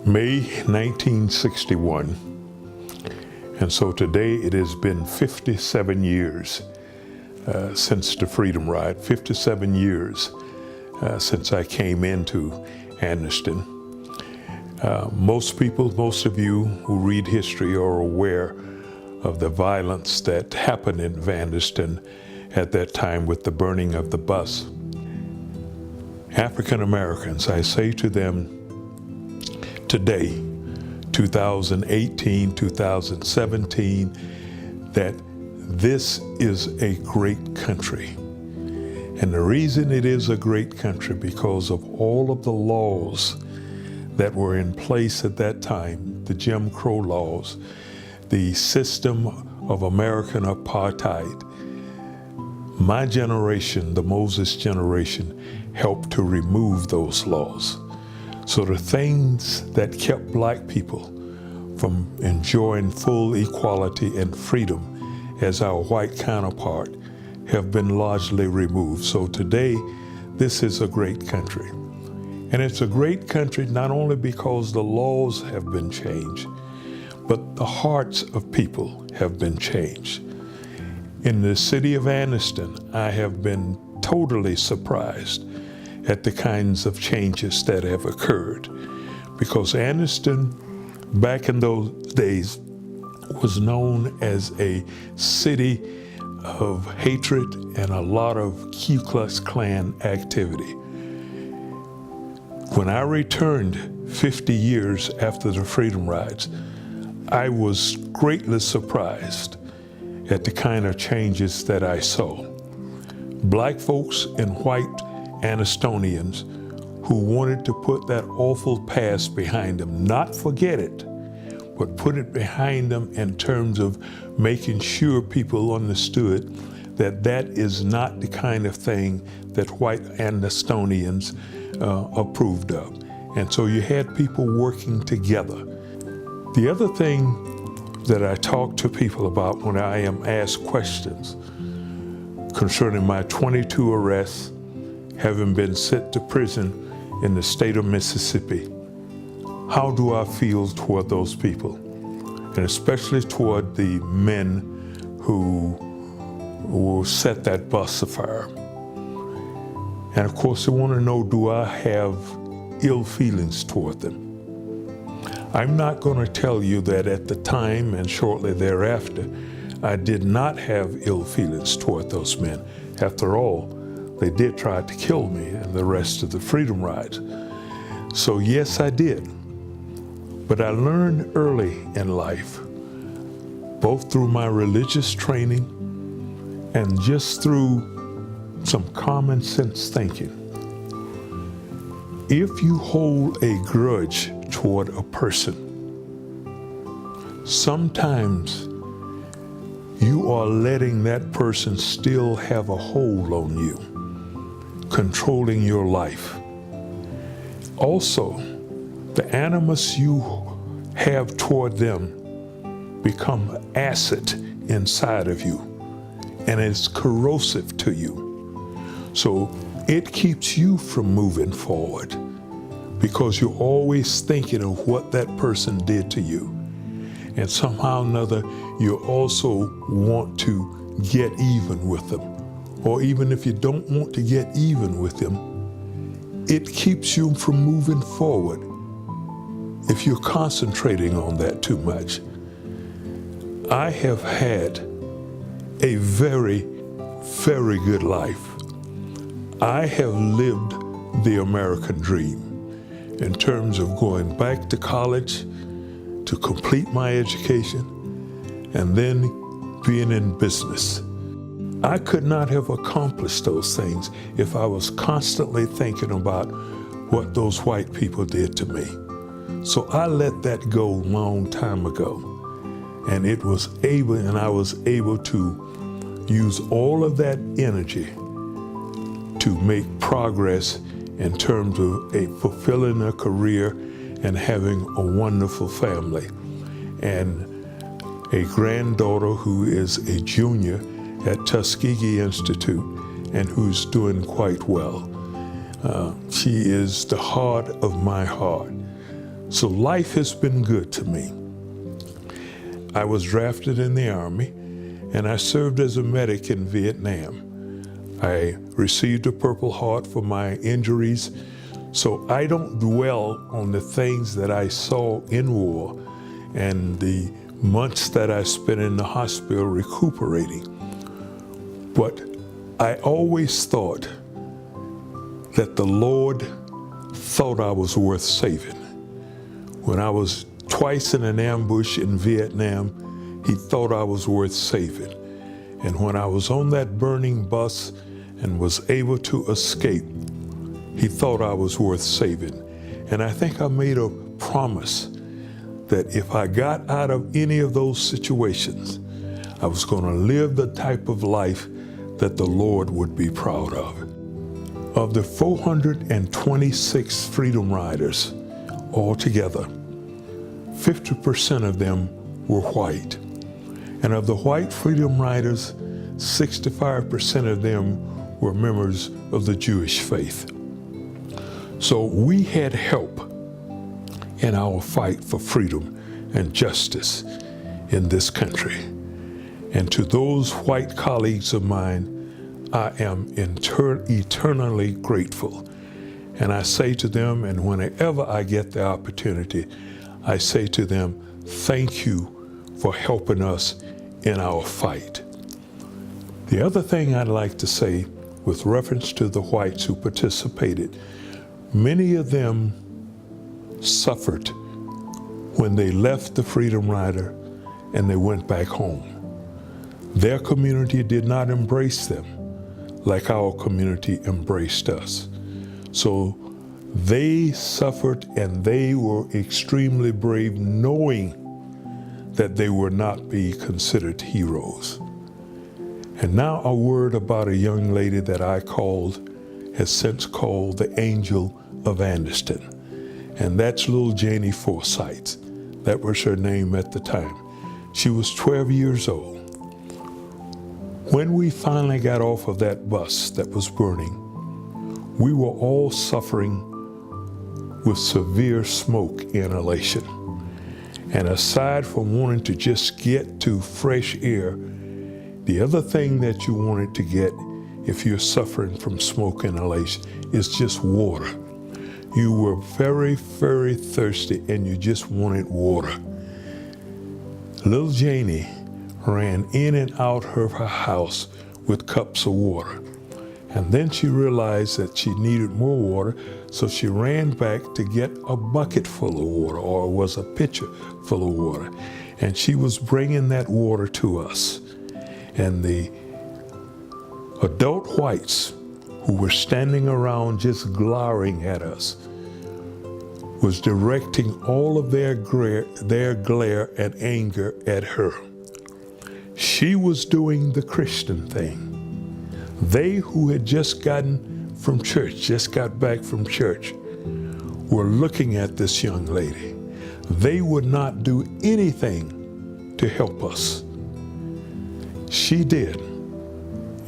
May 1961. And so today it has been 57 years since the Freedom Ride, 57 years since I came into Anniston. Most people, most of you who read history are aware of the violence that happened in Vandiston at that time with the burning of the bus. African Americans, I say to them today, 2018, 2017, that this is a great country. And the reason it is a great country because of all of the laws that were in place at that time, the Jim Crow laws, the system of American apartheid. My generation, the Moses generation, helped to remove those laws. So the things that kept black people from enjoying full equality and freedom as our white counterpart have been largely removed. So today, this is a great country. And it's a great country not only because the laws have been changed, but the hearts of people have been changed. In the city of Anniston, I have been totally surprised at the kinds of changes that have occurred, because Anniston, back in those days, was known as a city of hatred and a lot of Ku Klux Klan activity. When I returned 50 years after the Freedom Rides, I was greatly surprised at the kind of changes that I saw. Black folks and white Annistonians who wanted to put that awful past behind them, not forget it, but put it behind them in terms of making sure people understood that that is not the kind of thing that white Annistonians approved of. And so you had people working together. The other thing that I talk to people about when I am asked questions concerning my 22 arrests, having been sent to prison in the state of Mississippi, how do I feel toward those people? And especially toward the men who set that bus afire. And of course, they want to know, do I have ill feelings toward them? I'm not going to tell you that at the time and shortly thereafter, I did not have ill feelings toward those men. After all, they did try to kill me and the rest of the Freedom Rides. So yes, I did. But I learned early in life, both through my religious training and just through some common sense thinking. If you hold a grudge toward a person, sometimes you are letting that person still have a hold on you, controlling your life. Also, the animus you have toward them become acid inside of you, and it's corrosive to you. So it keeps you from moving forward because you're always thinking of what that person did to you. And somehow or another, you also want to get even with them. Or even if you don't want to get even with them, it keeps you from moving forward if you're concentrating on that too much. I have had a very, very good life. I have lived the American dream in terms of going back to college to complete my education and then being in business. I could not have accomplished those things if I was constantly thinking about what those white people did to me. So I let that go a long time ago. And I was able to use all of that energy to make progress in terms of fulfilling a career and having a wonderful family. And a granddaughter who is a junior at Tuskegee Institute and who's doing quite well. She is the heart of my heart. So life has been good to me. I was drafted in the Army, and I served as a medic in Vietnam. I received a Purple Heart for my injuries, so I don't dwell on the things that I saw in war and the months that I spent in the hospital recuperating. But I always thought that the Lord thought I was worth saving. When I was twice in an ambush in Vietnam, he thought I was worth saving. And when I was on that burning bus and was able to escape, he thought I was worth saving. And I think I made a promise that if I got out of any of those situations, I was going to live the type of life that the Lord would be proud of. Of the 426 Freedom Riders altogether, 50% of them were white. And of the white Freedom Riders, 65% of them were members of the Jewish faith. So we had help in our fight for freedom and justice in this country. And to those white colleagues of mine, I am eternally grateful. And I say to them, and whenever I get the opportunity, I say to them, thank you for helping us in our fight. The other thing I'd like to say with reference to the whites who participated, many of them suffered when they left the Freedom Rider and they went back home. Their community did not embrace them like our community embraced us. So they suffered and they were extremely brave, knowing that they would not be considered heroes. And now a word about a young lady that I has since called the Angel of Anderson. And that's little Janey Forsythe. That was her name at the time. She was 12 years old. When we finally got off of that bus that was burning, we were all suffering with severe smoke inhalation. And aside from wanting to just get to fresh air, the other thing that you wanted to get if you're suffering from smoke inhalation is just water. You were very, very thirsty and you just wanted water. Little Janey ran in and out of her house with cups of water. And then she realized that she needed more water, so she ran back to get a bucket full of water, or it was a pitcher full of water. And she was bringing that water to us. And the adult whites who were standing around just glowering at us was directing all of their glare and anger at her. She was doing the Christian thing. They who had just gotten from church, just got back from church, were looking at this young lady. They would not do anything to help us. She did,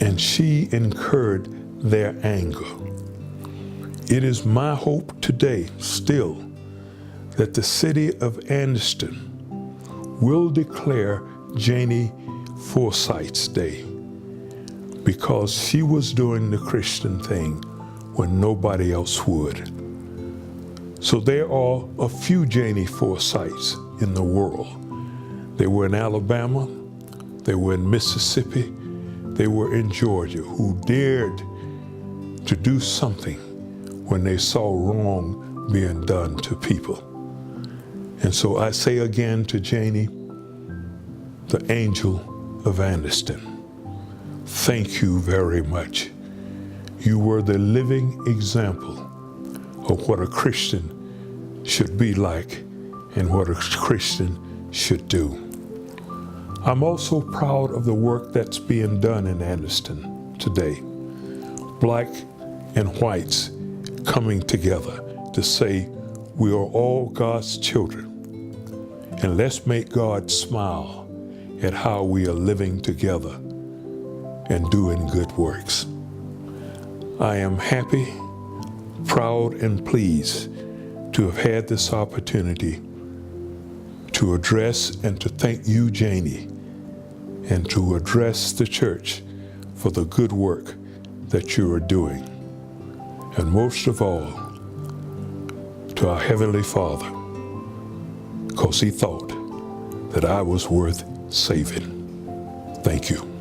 and she incurred their anger. It is my hope today, still, that the city of Anderson will declare Janey Forsythe's Day, because she was doing the Christian thing when nobody else would. So there are a few Janey Forsythes in the world. They were in Alabama, they were in Mississippi, they were in Georgia, who dared to do something when they saw wrong being done to people. And so I say again to Janey, the Angel of Anderson, thank you very much. You were the living example of what a Christian should be like and what a Christian should do. I'm also proud of the work that's being done in Anderson today. Black and whites coming together to say we are all God's children, and let's make God smile at how we are living together and doing good works. I am happy, proud, and pleased to to have had this opportunity to address and to thank you, Janey, and to address the church for the good work that you are doing. And most of all, to our Heavenly Father, because He thought that I was worth saving. Thank you.